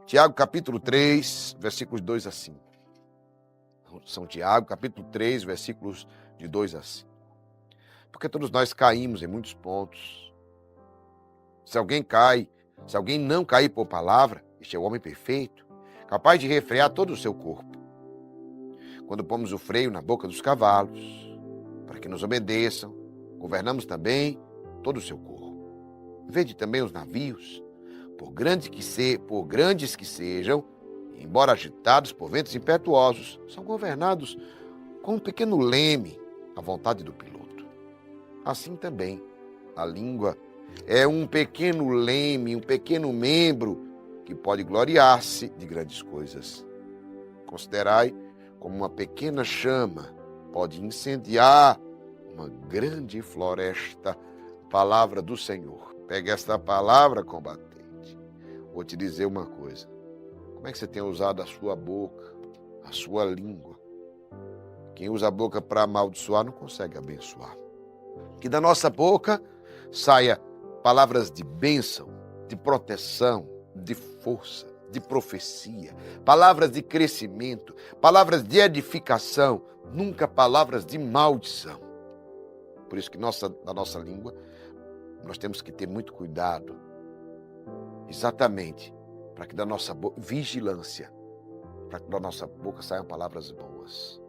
Tiago, capítulo 3, versículos 2 a 5. São Tiago, capítulo 3, versículos de 2 a 5. Porque todos nós caímos em muitos pontos. Se alguém não cair por palavra, este é o homem perfeito, capaz de refrear todo o seu corpo. Quando pomos o freio na boca dos cavalos, para que nos obedeçam, governamos também todo o seu corpo. Vede também os navios, por grandes que sejam, embora agitados por ventos impetuosos, são governados com um pequeno leme à vontade do piloto. Assim também, a língua é um pequeno leme, um pequeno membro que pode gloriar-se de grandes coisas. Considerai como uma pequena chama pode incendiar uma grande floresta. Palavra do Senhor. Pega esta palavra combatente. Vou te dizer uma coisa. Como é que você tem usado a sua boca, a sua língua? Quem usa a boca para amaldiçoar não consegue abençoar. Que da nossa boca saia palavras de bênção, de proteção, de força, de profecia, palavras de crescimento, palavras de edificação, nunca palavras de maldição. Por isso que da nossa língua nós temos que ter muito cuidado, exatamente, para que da nossa boca, vigilância, para que da nossa boca saiam palavras boas.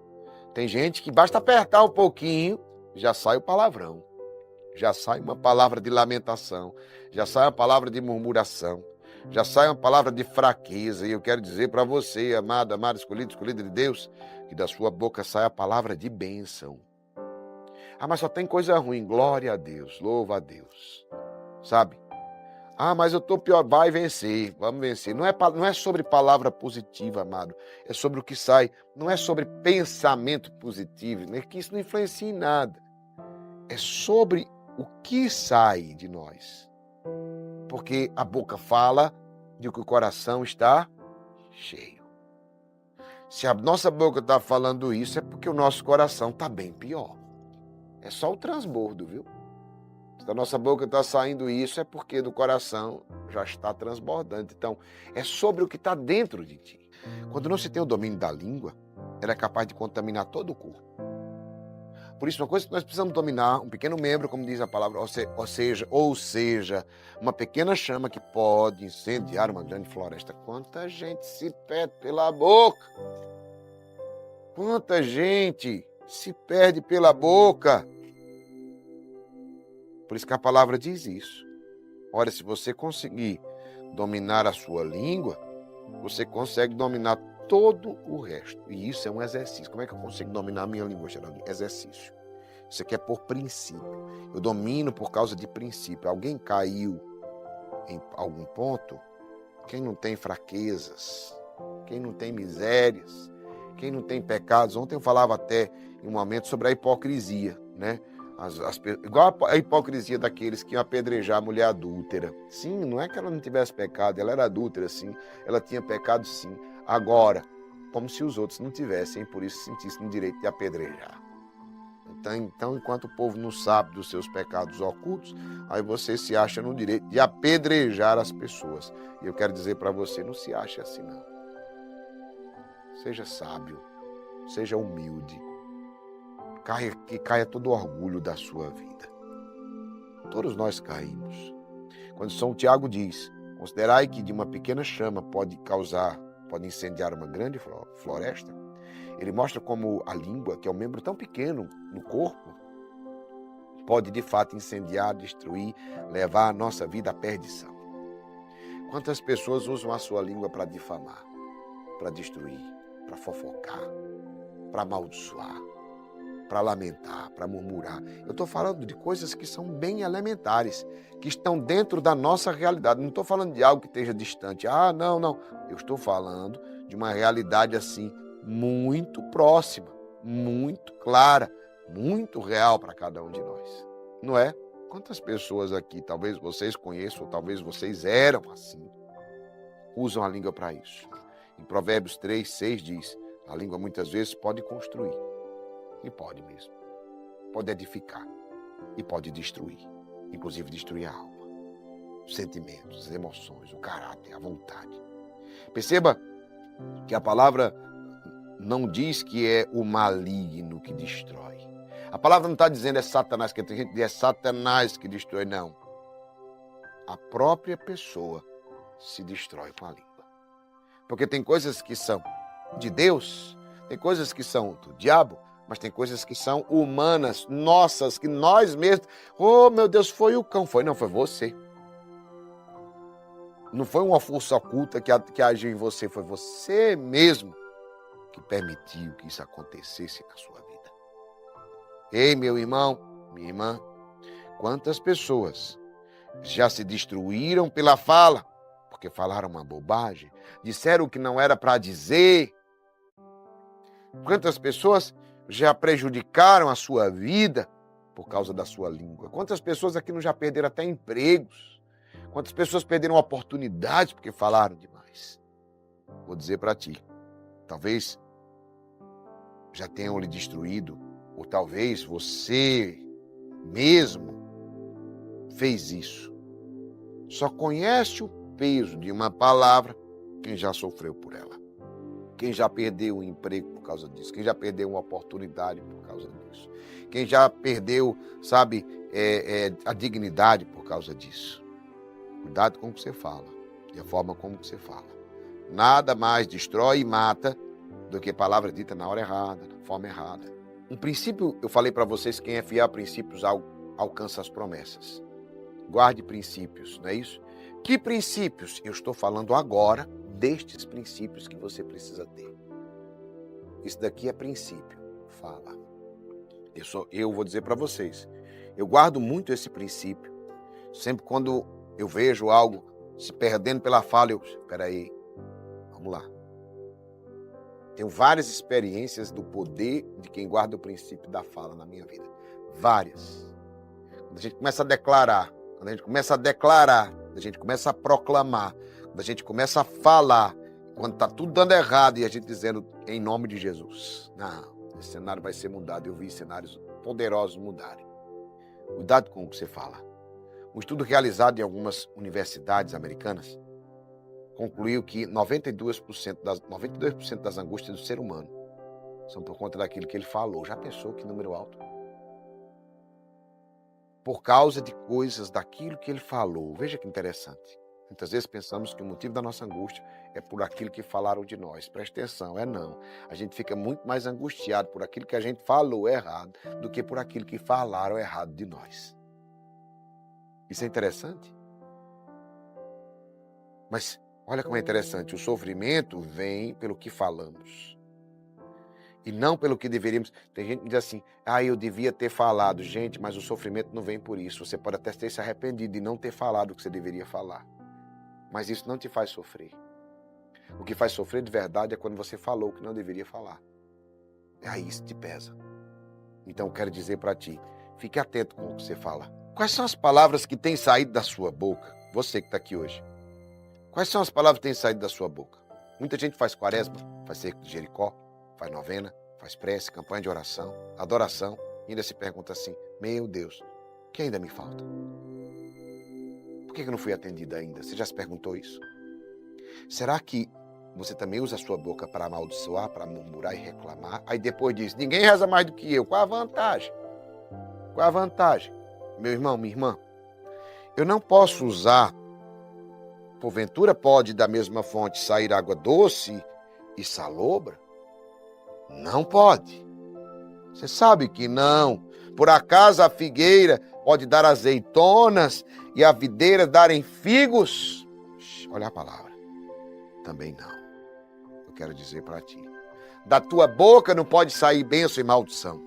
Tem gente que basta apertar um pouquinho, já sai o palavrão, já sai uma palavra de lamentação, já sai uma palavra de murmuração, já sai uma palavra de fraqueza. E eu quero dizer para você, amado, escolhida de Deus, que da sua boca sai a palavra de bênção. Ah, mas só tem coisa ruim. Glória a Deus, louva a Deus. Sabe? Ah, mas eu estou pior. Vai vencer, vamos vencer. Não é sobre palavra positiva, amado. É sobre o que sai. Não é sobre pensamento positivo, né? Que isso não influencia em nada. É sobre o que sai de nós. Porque a boca fala de que o coração está cheio. Se a nossa boca está falando isso, é porque o nosso coração está bem pior. É só o transbordo, viu? Se da nossa boca está saindo isso, é porque do coração já está transbordando. Então, é sobre o que está dentro de ti. Quando não se tem o domínio da língua, ela é capaz de contaminar todo o corpo. Por isso, uma coisa que nós precisamos dominar, um pequeno membro, como diz a palavra, ou seja, uma pequena chama que pode incendiar uma grande floresta. Quanta gente se perde pela boca! Quanta gente se perde pela boca! Por isso que a palavra diz isso. Olha, se você conseguir dominar a sua língua, você consegue dominar todo o resto. E isso é um exercício. Como é que eu consigo dominar a minha língua, Geraldo? Exercício. Isso aqui é por princípio. Eu domino por causa de princípio. Alguém caiu em algum ponto? Quem não tem fraquezas? Quem não tem misérias? Quem não tem pecados? Ontem eu falava até em um momento sobre a hipocrisia, né? Igual a hipocrisia daqueles que iam apedrejar a mulher adúltera. Sim, não é que ela não tivesse pecado, ela era adúltera, sim. Ela tinha pecado, sim. Agora, como se os outros não tivessem, por isso sentissem no direito de apedrejar. Então, enquanto o povo não sabe dos seus pecados ocultos, aí você se acha no direito de apedrejar as pessoas. E eu quero dizer para você, não se ache assim, não. Seja sábio, seja humilde. Que caia todo o orgulho da sua vida. Todos nós caímos. Quando São Tiago diz, considerai que de uma pequena chama pode incendiar uma grande floresta, ele mostra como a língua, que é um membro tão pequeno no corpo, pode de fato incendiar, destruir, levar a nossa vida à perdição. Quantas pessoas usam a sua língua para difamar, para destruir, para fofocar, para amaldiçoar, para lamentar, para murmurar. Eu estou falando de coisas que são bem elementares, que estão dentro da nossa realidade. Não estou falando de algo que esteja distante. Ah, não. Eu estou falando de uma realidade assim, muito próxima, muito clara, muito real para cada um de nós. Não é? Quantas pessoas aqui, talvez vocês conheçam, ou talvez vocês eram assim, usam a língua para isso. Em Provérbios 3, 6 diz, a língua muitas vezes pode construir. E pode mesmo. Pode edificar. E pode destruir. Inclusive destruir a alma. Os sentimentos, as emoções, o caráter, a vontade. Perceba que a palavra não diz que é o maligno que destrói. A palavra não está dizendo é Satanás, que tem gente que diz é Satanás que destrói, não. A própria pessoa se destrói com a língua. Porque tem coisas que são de Deus, tem coisas que são do diabo, mas tem coisas que são humanas, nossas, que nós mesmos... Oh, meu Deus, foi o cão. Não, foi você. Não foi uma força oculta que agiu em você, foi você mesmo que permitiu que isso acontecesse na sua vida. Ei, meu irmão, minha irmã, quantas pessoas já se destruíram pela fala, porque falaram uma bobagem, disseram o que não era para dizer. Quantas pessoas já prejudicaram a sua vida por causa da sua língua? Quantas pessoas aqui não já perderam até empregos? Quantas pessoas perderam oportunidades porque falaram demais? Vou dizer para ti, talvez já tenham lhe destruído, ou talvez você mesmo fez isso. Só conhece o peso de uma palavra quem já sofreu por ela. Quem já perdeu um emprego por causa disso. Quem já perdeu uma oportunidade por causa disso. Quem já perdeu, sabe, a dignidade por causa disso. Cuidado com o que você fala e a forma como você fala. Nada mais destrói e mata do que palavra dita na hora errada, na forma errada. Um princípio, eu falei para vocês, quem é fiel a princípios alcança as promessas. Guarde princípios, não é isso? Que princípios? Eu estou falando agora destes princípios que você precisa ter. Isso daqui é princípio. Fala. Eu vou dizer para vocês, eu guardo muito esse princípio. Sempre quando eu vejo algo se perdendo pela fala, espera aí, vamos lá. Tenho várias experiências do poder de quem guarda o princípio da fala na minha vida. Várias. Quando a gente começa a declarar, quando a gente começa a proclamar, quando a gente começa a falar, quando está tudo dando errado e a gente dizendo em nome de Jesus. Não, esse cenário vai ser mudado. Eu vi cenários poderosos mudarem. Cuidado com o que você fala. Um estudo realizado em algumas universidades americanas concluiu que 92% das angústias do ser humano são por conta daquilo que ele falou. Já pensou que número alto? Por causa de coisas daquilo que ele falou. Veja que interessante. Muitas vezes pensamos que o motivo da nossa angústia é por aquilo que falaram de nós. Presta atenção, não. A gente fica muito mais angustiado por aquilo que a gente falou errado do que por aquilo que falaram errado de nós. Isso é interessante? Mas olha como é interessante. O sofrimento vem pelo que falamos. E não pelo que deveríamos. Tem gente que diz assim, eu devia ter falado. Gente, mas o sofrimento não vem por isso. Você pode até ter se arrependido e não ter falado o que você deveria falar. Mas isso não te faz sofrer. O que faz sofrer de verdade é quando você falou o que não deveria falar. Aí isso te pesa. Então eu quero dizer para ti, fique atento com o que você fala. Quais são as palavras que têm saído da sua boca? Você que está aqui hoje. Quais são as palavras que têm saído da sua boca? Muita gente faz quaresma, faz cerco de Jericó, faz novena, faz prece, campanha de oração, adoração, e ainda se pergunta assim, meu Deus, o que ainda me falta? Por que eu não fui atendida ainda? Você já se perguntou isso? Será que você também usa a sua boca para amaldiçoar, para murmurar e reclamar? Aí depois diz, ninguém reza mais do que eu. Qual a vantagem? Qual a vantagem? Meu irmão, minha irmã, eu não posso usar, porventura pode da mesma fonte sair água doce e salobra? Não pode. Você sabe que não. Por acaso a figueira pode dar azeitonas e a videira darem figos? Olha a palavra. Também não. Eu quero dizer para ti. Da tua boca não pode sair bênção e maldição.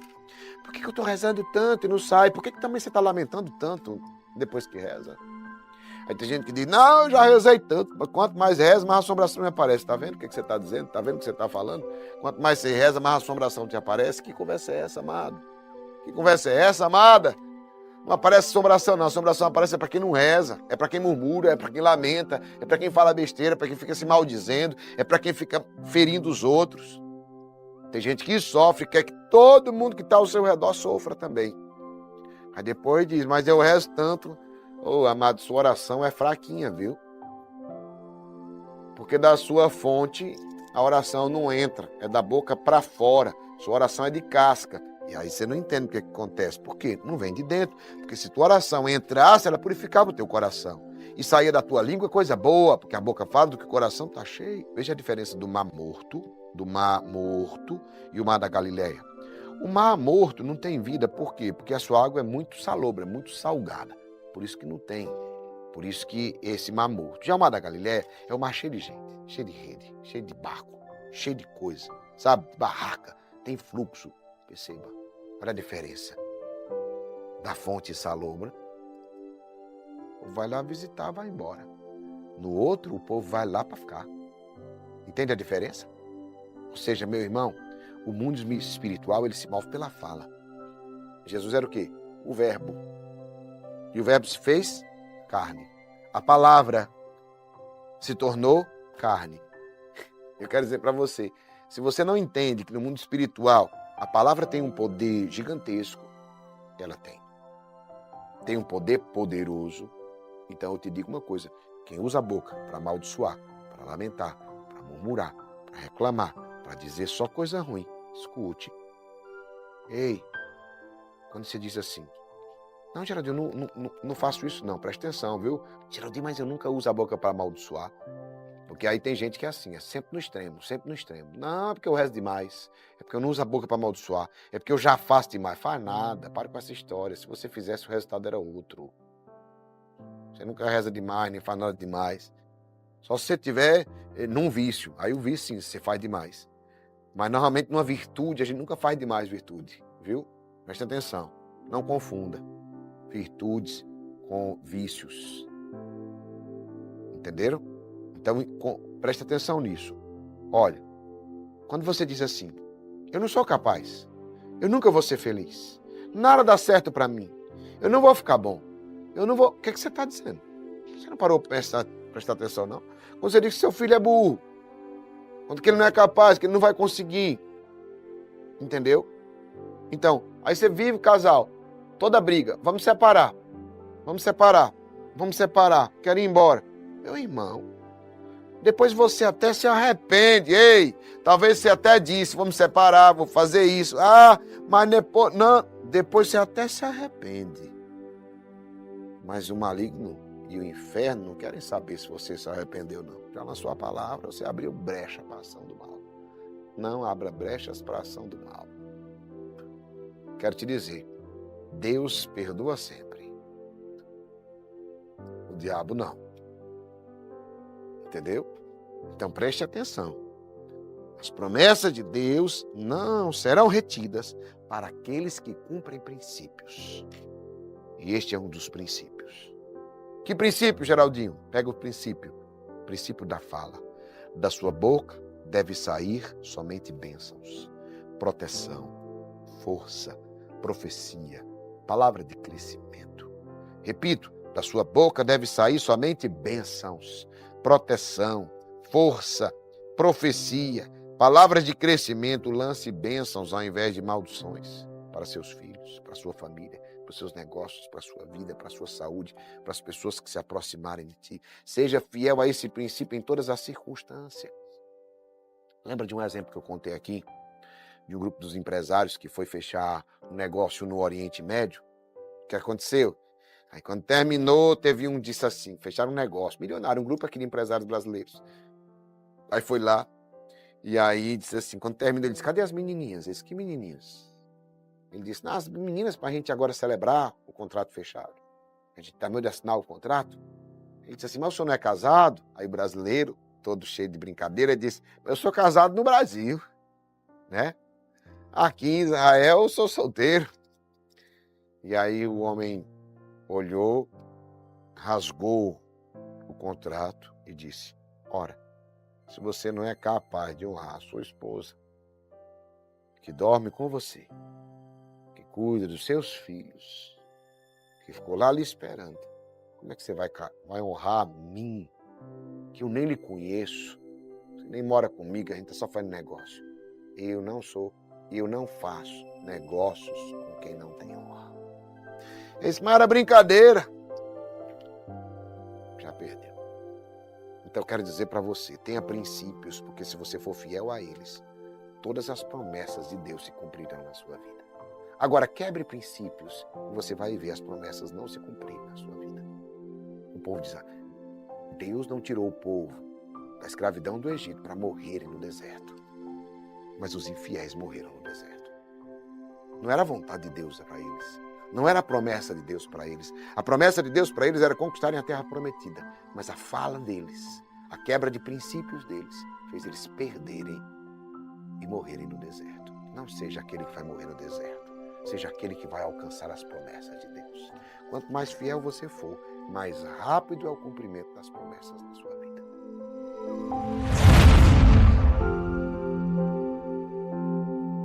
Por que eu estou rezando tanto e não sai? Por que também você está lamentando tanto depois que reza? Aí tem gente que diz, não, eu já rezei tanto. Mas quanto mais reza, mais assombração me aparece. Está vendo o que você está dizendo? Está vendo o que você está falando? Quanto mais você reza, mais assombração te aparece. Que conversa é essa, amado? Que conversa é essa, amada? Não aparece assombração, não. Assombração aparece para quem não reza, é para quem murmura, é para quem lamenta, é para quem fala besteira, é para quem fica se maldizendo, é para quem fica ferindo os outros. Tem gente que sofre, quer que todo mundo que está ao seu redor sofra também. Aí depois diz, mas eu rezo tanto. Amado, sua oração é fraquinha, viu? Porque da sua fonte a oração não entra, é da boca para fora. Sua oração é de casca. E aí você não entende o que acontece. Por quê? Não vem de dentro. Porque se tua oração entrasse, ela purificava o teu coração. E saía da tua língua coisa boa, porque a boca fala do que o coração está cheio. Veja a diferença do mar morto e o mar da Galileia. O mar morto não tem vida, por quê? Porque a sua água é muito salobra, é muito salgada. Por isso que não tem. Por isso que esse mar morto. Já o mar da Galileia é um mar cheio de gente, cheio de rede, cheio de barco, cheio de coisa, sabe? Barraca, tem fluxo. Perceba, olha a diferença da fonte salobra. O povo vai lá visitar, vai embora. No outro, o povo vai lá para ficar. Entende a diferença? Ou seja, meu irmão, o mundo espiritual, ele se move pela fala. Jesus era o quê? O verbo. E o verbo se fez carne. A palavra se tornou carne. Eu quero dizer para você, se você não entende que no mundo espiritual a palavra tem um poder gigantesco, ela tem. Tem um poder poderoso. Então eu te digo uma coisa, quem usa a boca para amaldiçoar, para lamentar, para murmurar, para reclamar, para dizer só coisa ruim, escute. Ei, quando você diz assim, não, Geraldinho, não faço isso não, presta atenção, viu? Geraldinho, mas eu nunca uso a boca para amaldiçoar. Porque aí tem gente que é assim, é sempre no extremo, sempre no extremo. Não, é porque eu rezo demais, é porque eu não uso a boca para amaldiçoar, é porque eu já faço demais. Faz nada, para com essa história. Se você fizesse, o resultado era outro. Você nunca reza demais, nem faz nada demais. Só se você tiver num vício. Aí o vício, sim, você faz demais. Mas normalmente numa virtude, a gente nunca faz demais virtude, viu? Presta atenção, não confunda virtudes com vícios. Entenderam? Então, presta atenção nisso. Olha, quando você diz assim, eu não sou capaz, eu nunca vou ser feliz, nada dá certo para mim, eu não vou ficar bom, eu não vou... O que você está dizendo? Você não parou para prestar atenção, não? Quando você diz que seu filho é burro, quando que ele não é capaz, que ele não vai conseguir, entendeu? Então, aí você vive o casal, toda briga, vamos separar, quero ir embora. Meu irmão, depois você até se arrepende. Ei, talvez você até disse, vamos separar, vou fazer isso. Mas depois, não, depois você até se arrepende. Mas o maligno e o inferno não querem saber se você se arrependeu ou não. Já na sua palavra, você abriu brecha para a ação do mal. Não abra brechas para a ação do mal. Quero te dizer, Deus perdoa sempre. O diabo não. Entendeu? Então preste atenção. As promessas de Deus não serão retidas para aqueles que cumprem princípios. E este é um dos princípios. Que princípio, Geraldinho? Pega o princípio da fala. Da sua boca deve sair somente bênçãos, proteção, força, profecia, palavra de crescimento. Repito, da sua boca deve sair somente bênçãos, proteção, força, profecia, palavras de crescimento. Lance bênçãos ao invés de maldições para seus filhos, para sua família, para os seus negócios, para a sua vida, para a sua saúde, para as pessoas que se aproximarem de ti. Seja fiel a esse princípio em todas as circunstâncias. Lembra de um exemplo que eu contei aqui, de um grupo dos empresários que foi fechar um negócio no Oriente Médio? O que aconteceu? Aí quando terminou, teve um disse assim, fecharam um negócio, milionário, um grupo aqui de empresários brasileiros. Aí foi lá, e aí disse assim, quando terminou, ele disse, cadê as menininhas? Ele disse, que menininhas? Ele disse, as meninas para a gente agora celebrar o contrato fechado. A gente terminou de assinar o contrato. Ele disse assim, mas o senhor não é casado? Aí o brasileiro, todo cheio de brincadeira, disse, eu sou casado no Brasil, né? Aqui em Israel eu sou solteiro. E aí o homem olhou, rasgou o contrato e disse, ora, se você não é capaz de honrar a sua esposa, que dorme com você, que cuida dos seus filhos, que ficou lá lhe esperando, como é que você vai honrar a mim, que eu nem lhe conheço, você nem mora comigo, a gente só faz negócio. Eu não faço negócios com quem não tem honra. Esse mas era brincadeira. Já perdeu. Então eu quero dizer para você, tenha princípios, porque se você for fiel a eles, todas as promessas de Deus se cumprirão na sua vida. Agora, quebre princípios e você vai ver as promessas não se cumprirem na sua vida. O povo diz, Deus não tirou o povo da escravidão do Egito para morrerem no deserto. Mas os infiéis morreram no deserto. Não era a vontade de Deus para eles. Não era a promessa de Deus para eles. A promessa de Deus para eles era conquistarem a terra prometida. Mas a fala deles, a quebra de princípios deles, fez eles perderem e morrerem no deserto. Não seja aquele que vai morrer no deserto. Seja aquele que vai alcançar as promessas de Deus. Quanto mais fiel você for, mais rápido é o cumprimento das promessas na sua vida.